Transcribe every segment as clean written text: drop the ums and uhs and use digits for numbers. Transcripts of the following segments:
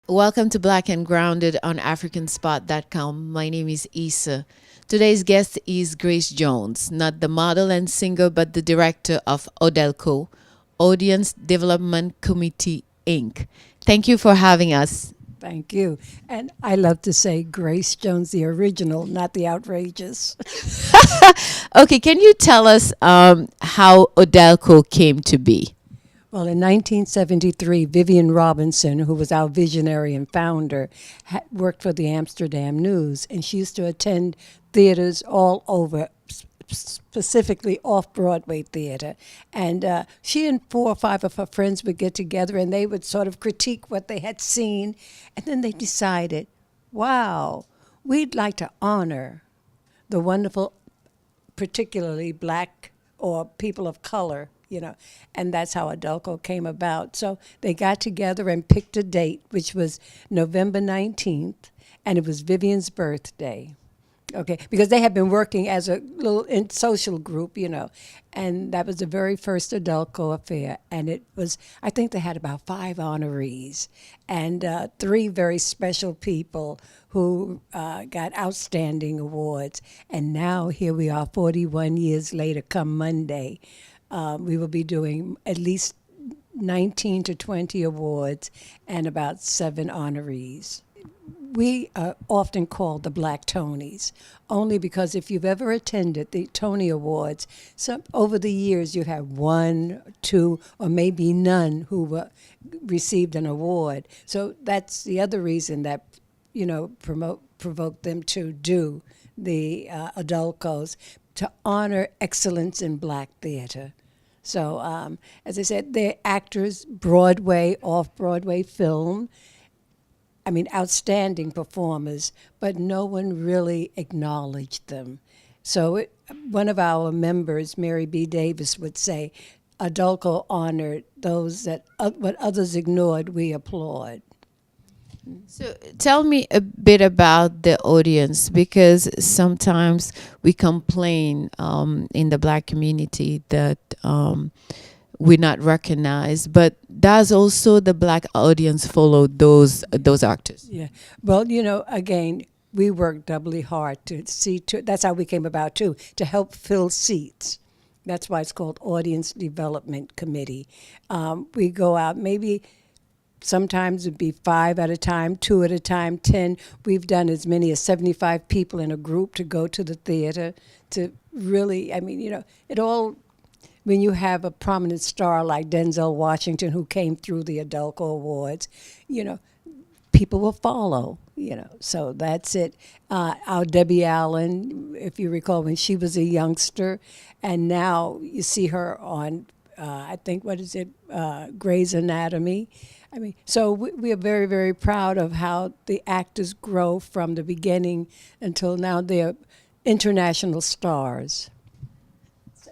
Welcome to Black and Grounded on AfricanSpot.com. My name is Isseu. Today's guest is Grace Jones, not the model and singer, but the director of AUDELCO, Audience Development Committee, Inc. Thank you for having us. Thank you. And I love to say Grace Jones, the original, not the outrageous. Okay, can you tell us how AUDELCO came to be? Well, in 1973, Vivian Robinson, who was our visionary and founder, worked for the Amsterdam News, and she used to attend theaters all over, specifically off-Broadway theater. And she and 4 or 5 of her friends would get together, and they would sort of critique what they had seen, and then they decided, wow, we'd like to honor the wonderful, particularly black or people of color, and that's how Adelco came about. So they got together and picked a date, which was November 19th, and it was Vivian's birthday. Okay, because they had been working as a little social group, and that was the very first Adelco affair. And it was, I think they had about 5 honorees and 3 very special people who got outstanding awards. And now here we are, 41 years later, come Monday. We will be doing at least 19 to 20 awards and about 7 honorees. We are often called the Black Tonys, only because if you've ever attended the Tony Awards, over the years you've had 1, 2, or maybe none who received an award. So that's the other reason that, provoked them to do the Adulcos, to honor excellence in black theater. So, as I said, they're actors, Broadway, off-Broadway film. I mean, outstanding performers, but no one really acknowledged them. So one of our members, Mary B. Davis, would say, Adulco honored those that what others ignored, we applaud. So tell me a bit about the audience, because sometimes we complain in the black community that we're not recognized, but does also the black audience follow those actors? Yeah. Well, again, we work doubly hard to see to. That's how we came about too, to help fill seats. That's why it's called Audience Development Committee. We go out maybe. Sometimes it'd be 5 at a time, 2 at a time, 10. We've done as many as 75 people in a group to go to the theater to really, it all, when you have a prominent star like Denzel Washington who came through the Adelco Awards, people will follow, So that's it. Our Debbie Allen, if you recall, when she was a youngster, and now you see her on, I think, Grey's Anatomy. So we are very, very proud of how the actors grow from the beginning until now they're international stars.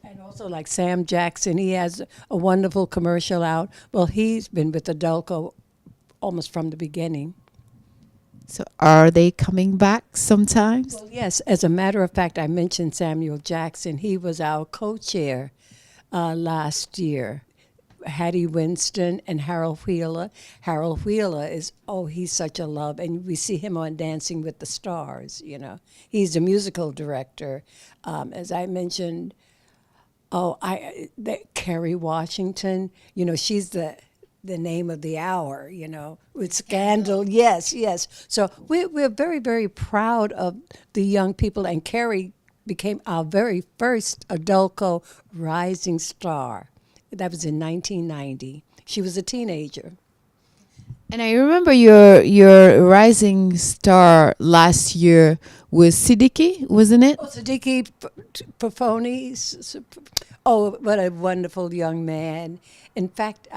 And also like Sam Jackson, he has a wonderful commercial out. Well, he's been with Adelco almost from the beginning. So are they coming back sometimes? Well, yes, as a matter of fact, I mentioned Samuel Jackson. He was our co-chair last year. Hattie Winston and Harold Wheeler. Harold Wheeler he's such a love, and we see him on Dancing with the Stars, He's the musical director. As I mentioned, Kerry Washington, she's the name of the hour, with Scandal. Yes, yes. So we're very, very proud of the young people, and Kerry became our very first Adelco rising star. That was in 1990. She was a teenager. And I remember your rising star last year was Siddiqui, wasn't it? Oh, Siddiqui Pafoni. Oh, what a wonderful young man. In fact,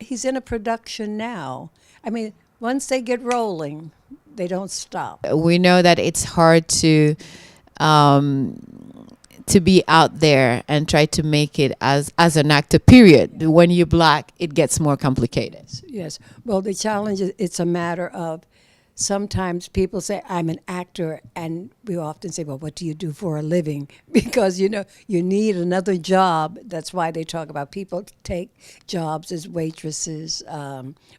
he's in a production now. Once they get rolling, they don't stop. We know that it's hard to be out there and try to make it as an actor, period. When you're black, it gets more complicated. Yes. Well, the challenge is it's a matter of sometimes people say, I'm an actor, and we often say, well, what do you do for a living? Because, you need another job. That's why they talk about people take jobs as waitresses,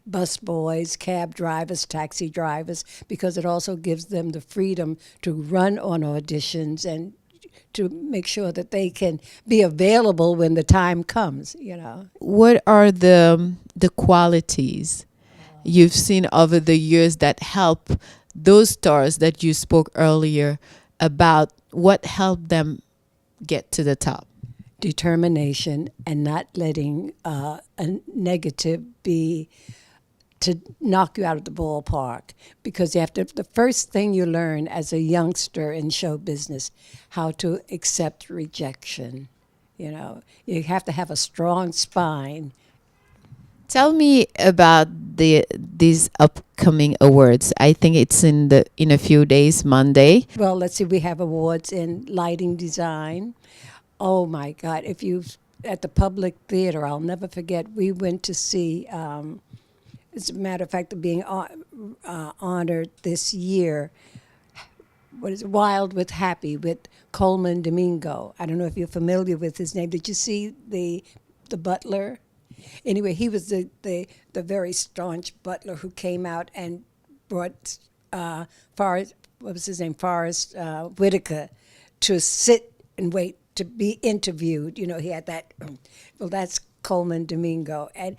bus boys, cab drivers, taxi drivers, because it also gives them the freedom to run on auditions and to make sure that they can be available when the time comes. What are the qualities you've seen over the years that help those stars that you spoke earlier about? What helped them get to the top? Determination and not letting a negative be to knock you out of the ballpark, because you have to. The first thing you learn as a youngster in show business, how to accept rejection. You have to have a strong spine. Tell me about these upcoming awards. I think it's in a few days, Monday. Well, let's see. We have awards in lighting design. Oh my God! If you at the Public Theater, I'll never forget. We went to see. As a matter of fact, being honored this year. What is it? Wild with Happy with Coleman Domingo. I don't know if you're familiar with his name. Did you see the butler? Anyway, he was the very staunch butler who came out and brought Forrest, what was his name, Forrest Whitaker, to sit and wait to be interviewed. He had that. Well, that's Coleman Domingo, and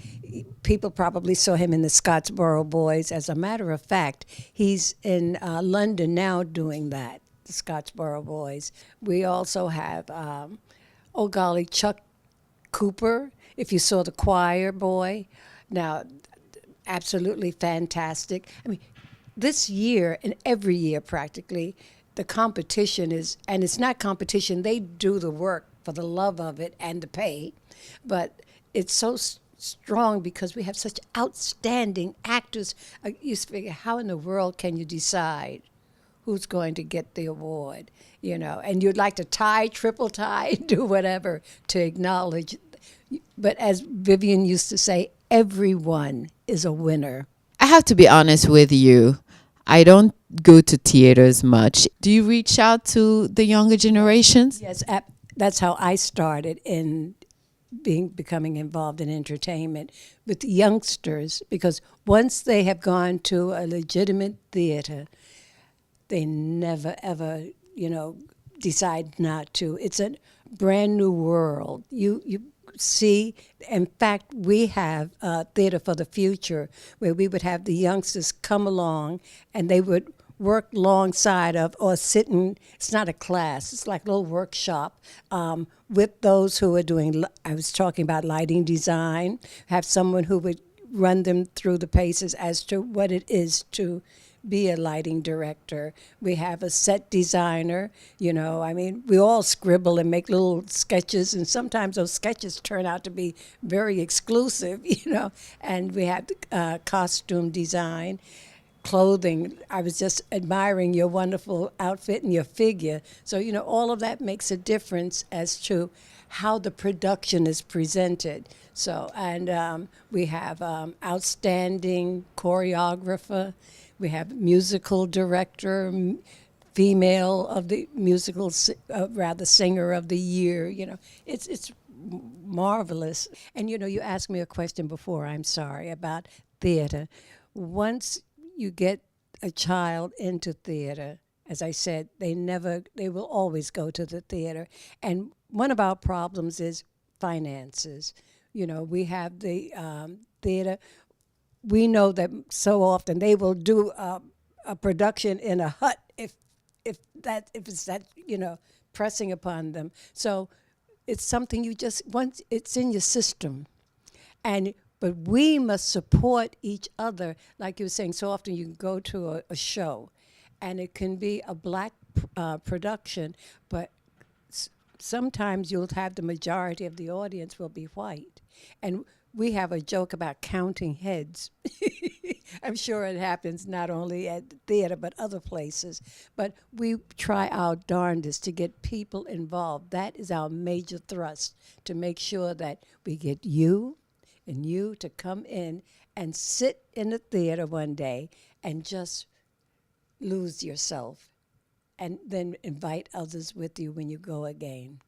people probably saw him in the Scottsboro Boys. As a matter of fact, he's in London now doing that. The Scottsboro Boys. We also have, oh golly, Chuck Cooper. If you saw the choir boy, now absolutely fantastic. I mean, this year and every year practically, the competition is, and it's not competition. They do the work for the love of it and the pay, but it's so strong because we have such outstanding actors. I used to figure, how in the world can you decide who's going to get the award? And you'd like to tie, triple tie, do whatever to acknowledge. But as Vivian used to say, everyone is a winner. I have to be honest with you. I don't go to theaters much. Do you reach out to the younger generations? Yes, that's how I started in becoming involved in entertainment with youngsters, because once they have gone to a legitimate theater, they never ever, decide not to. It's a brand new world. You see, in fact, we have Theater for the Future, where we would have the youngsters come along and they would work alongside of or sit in, it's not a class, it's like a little workshop with those who are doing, I was talking about lighting design, have someone who would run them through the paces as to what it is to be a lighting director. We have a set designer, we all scribble and make little sketches, and sometimes those sketches turn out to be very exclusive, and we have costume design, clothing. I was just admiring your wonderful outfit and your figure. So, all of that makes a difference as to how the production is presented. So, and we have outstanding choreographer. We have musical director, female of the musical, singer of the year. It's marvelous. And you asked me a question before. I'm sorry, about theater. Once you get a child into theater, as I said, they will always go to the theater. And one of our problems is finances. We have the theater. We know that so often they will do a production in a hut if it's that pressing upon them. So it's something you just once it's in your system, but we must support each other. Like you were saying, so often you can go to a show, and it can be a black production, but sometimes you'll have the majority of the audience will be white, and we have a joke about counting heads. I'm sure it happens not only at the theater but other places. But we try our darndest to get people involved. That is our major thrust, to make sure that we get you and you to come in and sit in the theater one day and just lose yourself, and then invite others with you when you go again.